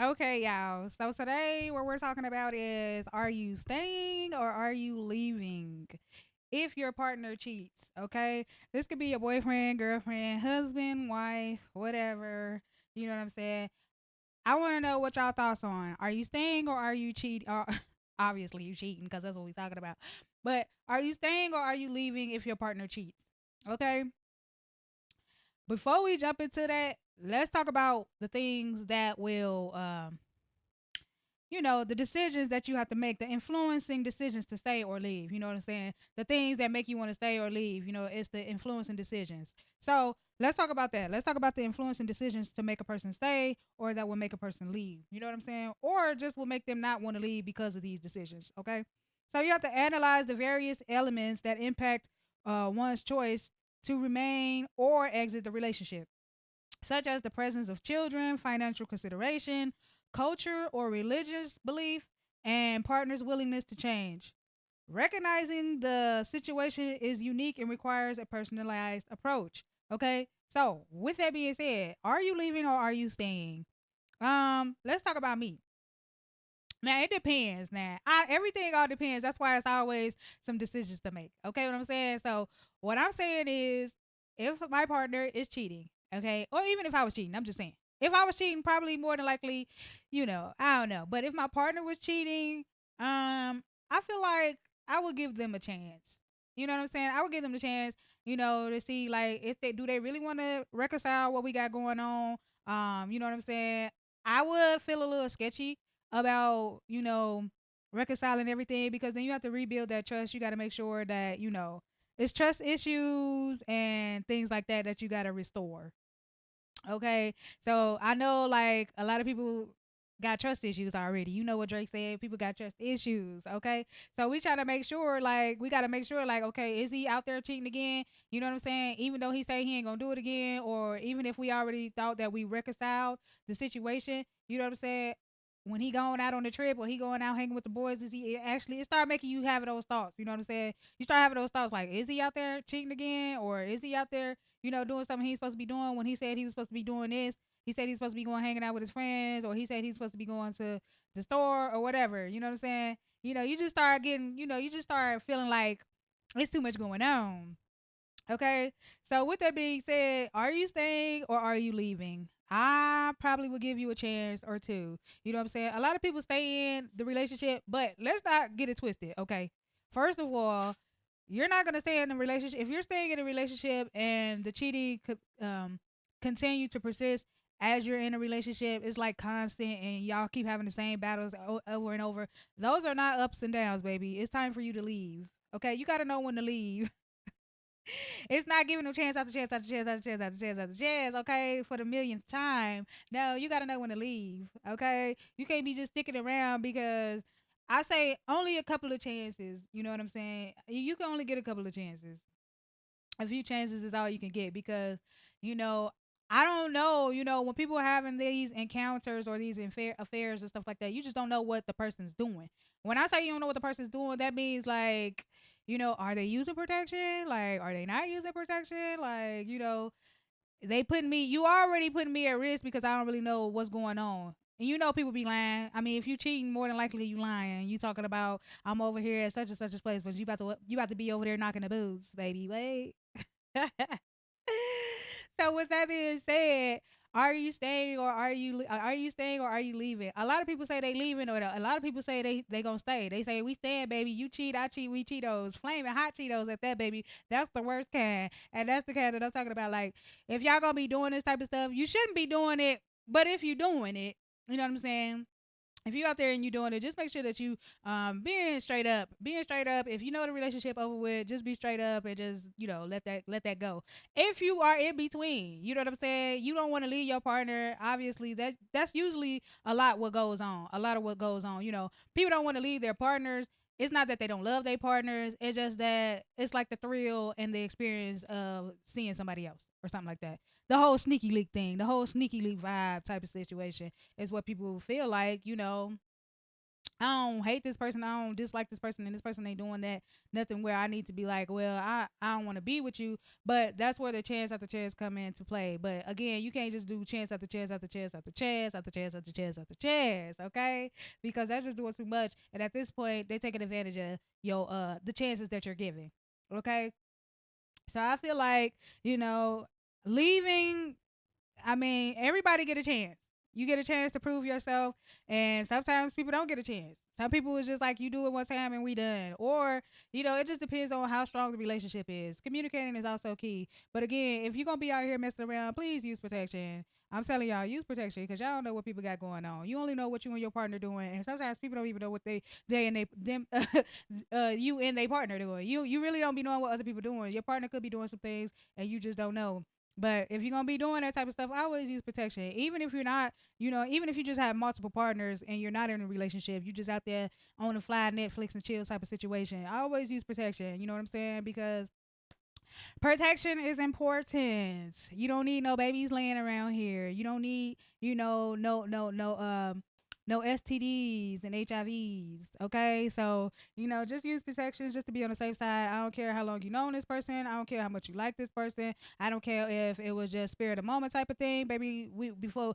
Okay, y'all. So today, what we're talking about is, are you staying or are you leaving? If your partner cheats, okay? This could be your boyfriend, girlfriend, husband, wife, whatever. You know what I'm saying? I want to know what y'all thoughts on. Are you staying or are you cheating? Obviously, you cheating because that's what we're talking about. But are you staying or are you leaving if your partner cheats? Okay. Before we jump into that, let's talk about the things that will the decisions that you have to make, the influencing decisions to stay or leave. You know what I'm saying? The things that make you want to stay or leave, it's the influencing decisions. So let's talk about that. Let's talk about the influencing decisions to make a person stay or that will make a person leave. You know what I'm saying? Or just will make them not want to leave because of these decisions. Okay. So you have to analyze the various elements that impact one's choice to remain or exit the relationship, such as the presence of children, financial consideration, culture or religious belief, and partner's willingness to change. Recognizing the situation is unique and requires a personalized approach. Okay, so with that being said, are you leaving or are you staying? Let's talk about me. Now it depends. Now everything all depends. That's why it's always some decisions to make. Okay, what I'm saying. So what I'm saying is, if my partner is cheating, okay, or even if I was cheating, I'm just saying. If I was cheating, probably more than likely, I don't know. But if my partner was cheating, I feel like I would give them a chance. You know what I'm saying? I would give them the chance, to see like if they really want to reconcile what we got going on. You know what I'm saying? I would feel a little sketchy about reconciling everything, because then you have to rebuild that trust. You got to make sure that it's trust issues and things like that that you got to restore. Okay, so I know like a lot of people got trust issues already. You know what Drake said? People got trust issues. Okay, so we try to make sure, like, we got to make sure, like, okay, is he out there cheating again? You know what I'm saying? Even though he say he ain't gonna do it again, or even if we already thought that we reconciled the situation, you know what I'm saying? When he going out on the trip or he going out hanging with the boys, is he actually? It start making you have those thoughts. You know what I'm saying? You start having those thoughts like, is he out there cheating again, or is he out there doing something he's supposed to be doing when he said he was supposed to be doing this. He said he's supposed to be going hanging out with his friends, or he said he's supposed to be going to the store or whatever. You know what I'm saying? You just start getting, you just start feeling like it's too much going on. Okay. So with that being said, are you staying or are you leaving? I probably would give you a chance or two. You know what I'm saying? A lot of people stay in the relationship, but let's not get it twisted. Okay. First of all, you're not gonna stay in a relationship if you're staying in a relationship and the cheating could continue to persist as you're in a relationship. It's like constant, and y'all keep having the same battles over and over. Those are not ups and downs, baby. It's time for you to leave. Okay, you got to know when to leave. It's not giving them chance after chance after chance after chance after chance after chance, okay, for the millionth time. No, you gotta know when to leave, okay? You can't be just sticking around, because I say only a couple of chances. You know what I'm saying? You can only get a couple of chances. A few chances is all you can get, because, you know, I don't know, when people are having these encounters or these affairs and stuff like that, you just don't know what the person's doing. When I say you don't know what the person's doing, that means like, are they using protection? Like, are they not using protection? Like, you already putting me at risk because I don't really know what's going on. And people be lying. I mean, if you cheating, more than likely you lying. You talking about, I'm over here at such and such a place, but you about to be over there knocking the boots, baby. Wait. So with that being said, are you staying or are you leaving? A lot of people say they leaving, or a lot of people say they gonna stay. They say we staying, baby. You cheat, I cheat, we Cheetos, flaming hot Cheetos at that, baby. That's the worst kind, and that's the kind that I'm talking about. Like, if y'all gonna be doing this type of stuff, you shouldn't be doing it. But if you doing it, you know what I'm saying? If you out there and you doing it, just make sure that you being straight up. If you know the relationship over with, just be straight up and just let that go. If you are in between, you know what I'm saying, you don't want to leave your partner. Obviously, that's usually a lot of what goes on. People don't want to leave their partners. It's not that they don't love their partners. It's just that it's like the thrill and the experience of seeing somebody else or something like that. The whole sneaky leak thing, the whole sneaky leak vibe type of situation is what people feel like. I don't hate this person, I don't dislike this person, and this person ain't doing that nothing where I need to be like, well, I don't want to be with you. But that's where the chance after chance come into play. But again, you can't just do chance after chance after chance after chance after chance after chance after chance, okay? Because that's just doing too much. And at this point, they taking advantage of your the chances that you're giving. Okay, so I feel like, you know, leaving, I mean, everybody get a chance. You get a chance to prove yourself, and sometimes people don't get a chance. Some people is just like, you do it one time and we done, or it just depends on how strong the relationship is. Communicating is also key. But again, if you're gonna be out here messing around, please use protection. I'm telling y'all, use protection because y'all don't know what people got going on. You only know what you and your partner doing, and sometimes people don't even know what they and they them you and their partner doing. You really don't be knowing what other people doing. Your partner could be doing some things, and you just don't know. But if you're gonna be doing that type of stuff, I always use protection. Even if you're not, even if you just have multiple partners and you're not in a relationship, you just out there on the fly Netflix and chill type of situation. I always use protection. You know what I'm saying? Because protection is important. You don't need no babies laying around here. You don't need, no STDs and HIVs. Okay, so just use protections just to be on the safe side. I don't care how long you known this person. I don't care how much you like this person. I don't care if it was just spirit of moment type of thing, baby. Before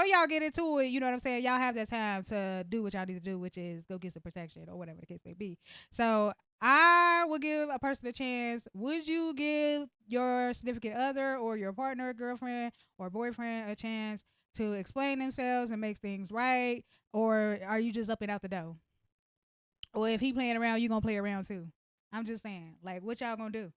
y'all get into it, you know what I'm saying. Y'all have that time to do what y'all need to do, which is go get some protection or whatever the case may be. So I would give a person a chance. Would you give your significant other or your partner, girlfriend, or boyfriend a chance to explain themselves and make things right? Or are you just up and out the door? Or if he playing around, you gonna play around too? I'm just saying, like, what y'all gonna do?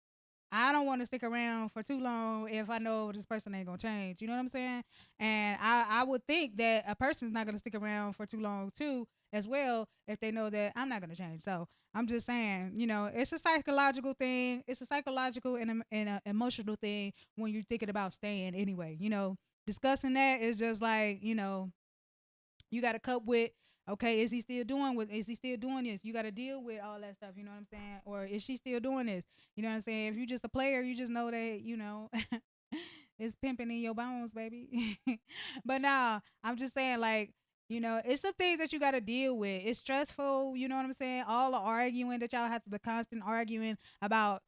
I don't want to stick around for too long if I know this person ain't gonna change. You know what I'm saying? And I would think that a person's not gonna stick around for too long too, as well, if they know that I'm not gonna change. So I'm just saying, it's a psychological thing. It's a psychological and a emotional thing when you're thinking about staying anyway. Discussing that is just like, you got to cope with, okay, is he still doing this? You got to deal with all that stuff, you know what I'm saying? Or is she still doing this? You know what I'm saying? If you just a player, you just know that, it's pimping in your bones, baby. But nah, I'm just saying, like, it's some things that you got to deal with. It's stressful, you know what I'm saying? All the arguing that y'all have to, the constant arguing about,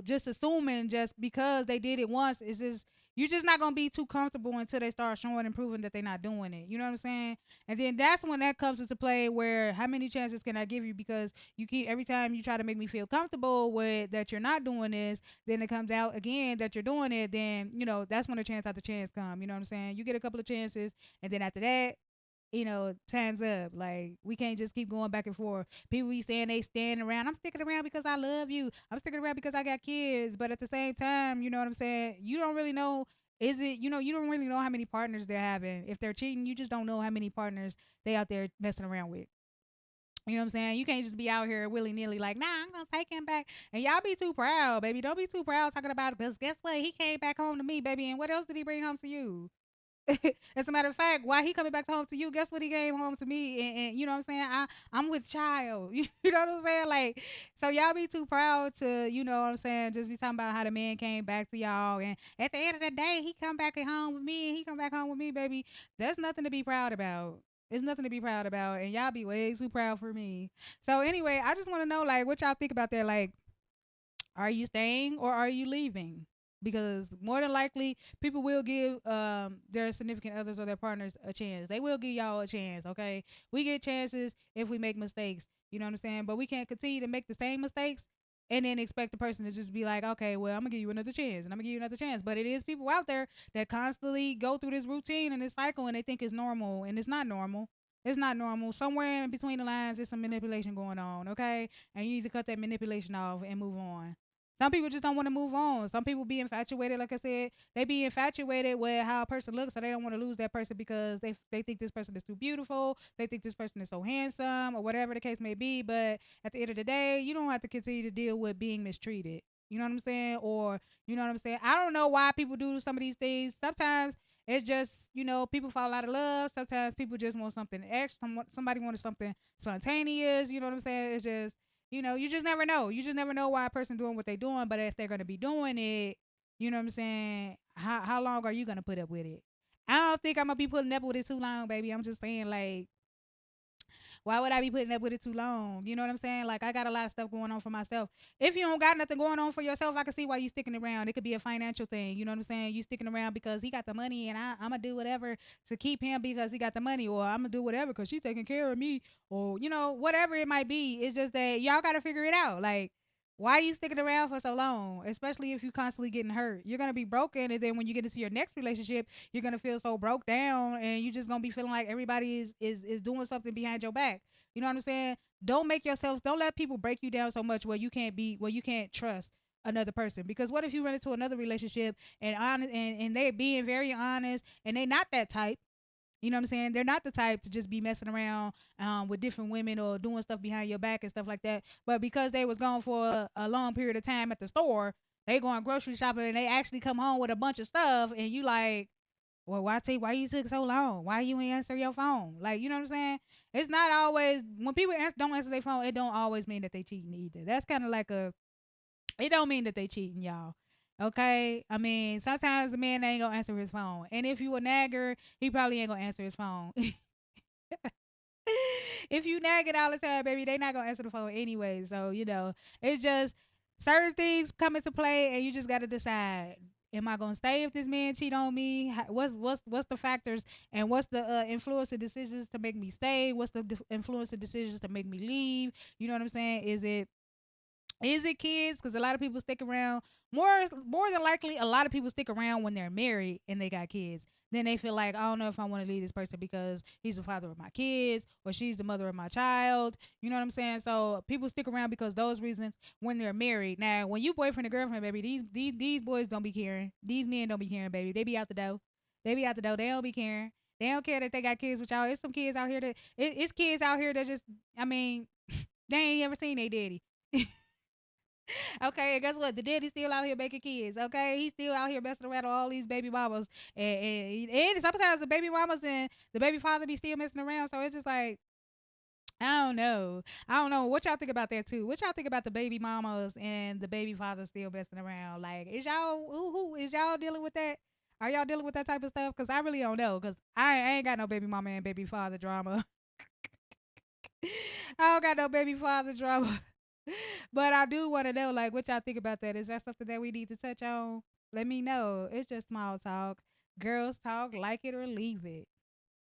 just assuming just because they did it once is just, you're just not gonna be too comfortable until they start showing and proving that they're not doing it. You know what I'm saying? And then that's when that comes into play where how many chances can I give you, because you keep, every time you try to make me feel comfortable with that you're not doing this, then it comes out again that you're doing it, then that's when the chance after chance come. You know what I'm saying? You get a couple of chances, and then after that, time's up. Like, we can't just keep going back and forth. People be saying they stand around. I'm sticking around because I love you. I'm sticking around because I got kids. But at the same time, you know what I'm saying? You don't really know. Is it, you don't really know how many partners they're having. If they're cheating, you just don't know how many partners they out there messing around with. You know what I'm saying? You can't just be out here willy nilly like, nah, I'm gonna take him back. And y'all be too proud, baby. Don't be too proud talking about it. Because guess what? He came back home to me, baby. And what else did he bring home to you? As a matter of fact, why he coming back home to you? Guess what? He came home to me, and you know what I'm saying. I'm with child. You know what I'm saying? Like, so y'all be too proud to, you know what I'm saying, just be talking about how the man came back to y'all, and at the end of the day, he come back at home with me, and he come back home with me, baby. That's nothing to be proud about. It's nothing to be proud about, and y'all be way too proud for me. So anyway, I just want to know, like, what y'all think about that. Like, are you staying or are you leaving? Because more than likely, people will give their significant others or their partners a chance. They will give y'all a chance, okay? We get chances if we make mistakes. You know what I'm saying? But we can't continue to make the same mistakes and then expect the person to just be like, okay, well, I'm gonna give you another chance and I'm gonna give you another chance. But it is people out there that constantly go through this routine and this cycle and they think it's normal, and it's not normal. It's not normal. Somewhere in between the lines, there's some manipulation going on, okay? And you need to cut that manipulation off and move on. Some people just don't want to move on. Some people be infatuated, like I said, they be infatuated with how a person looks, so they don't want to lose that person because they think this person is too beautiful, they think this person is so handsome, or whatever the case may be. But at the end of the day, you don't have to continue to deal with being mistreated. You know what I'm saying? Or you know what I'm saying? I don't know why people do some of these things. Sometimes it's just, people fall out of love. Sometimes people just want something extra. Somebody wanted something spontaneous. You know what I'm saying? It's just, you just never know. You just never know why a person doing what they doing. But if they're gonna be doing it, you know what I'm saying? How long are you gonna put up with it? I don't think I'm gonna be putting up with it too long, baby. I'm just saying, like, Why would I be putting up with it too long? You know what I'm saying? Like I got a lot of stuff going on for myself. If you don't got nothing going on for yourself, I can see why you sticking around. It could be a financial thing. You know what I'm saying? You sticking around because he got the money, and I'm gonna do whatever to keep him because he got the money, or I'm gonna do whatever because she's taking care of me, or whatever it might be. It's just that y'all gotta figure it out. Like, why are you sticking around for so long? Especially if you constantly getting hurt. You're gonna be broken, and then when you get into your next relationship, you're gonna feel so broke down, and you're just gonna be feeling like everybody is doing something behind your back. You know what I'm saying? Don't let people break you down so much where you can't trust another person. Because what if you run into another relationship and they're being very honest and they not that type, you know what I'm saying? They're not the type to just be messing around with different women or doing stuff behind your back and stuff like that. But because they was gone for a long period of time at the store, they going grocery shopping and they actually come home with a bunch of stuff, and you like, well, why you took so long? Why you ain't answer your phone? Like, you know what I'm saying? It's not always when people don't answer their phone. It don't always mean that they cheating either. That's kind of like a. It don't mean that they cheating, y'all. Okay, I mean sometimes the man ain't gonna answer his phone, and if you a nagger, he probably ain't gonna answer his phone. If you nagging all the time, baby, they not gonna answer the phone anyway. So it's just certain things come into play, and you just gotta decide: am I gonna stay if this man cheat on me? What's the factors, and what's the influencing decisions to make me stay? What's the influencing decisions to make me leave? You know what I'm saying? Is it kids? Because a lot of people stick around. More than likely, a lot of people stick around when they're married and they got kids. Then they feel like, I don't know if I want to leave this person because he's the father of my kids or she's the mother of my child. You know what I'm saying? So people stick around because those reasons when they're married. Now, when you boyfriend and girlfriend, baby, these boys don't be caring. These men don't be caring, baby. They be out the door. They be out the door. They don't be caring. They don't care that they got kids with y'all. It's some kids out here it's kids out here that just, I mean, they ain't ever seen their daddy. Okay, and guess what? The daddy's still out here making kids. Okay, he's still out here messing around with all these baby mamas, and sometimes the baby mamas and the baby father be still messing around. So it's just like I don't know. I don't know what y'all think about that too. What y'all think about the baby mamas and the baby fathers still messing around? Like, is y'all who is y'all dealing with that? Are y'all dealing with that type of stuff? Cause I really don't know. Cause I ain't got no baby mama and baby father drama. I don't got no baby father drama. But I do want to know, like, what y'all think about that. Is that something that we need to touch on? Let me know. It's just small talk. Girls talk, like it or leave it.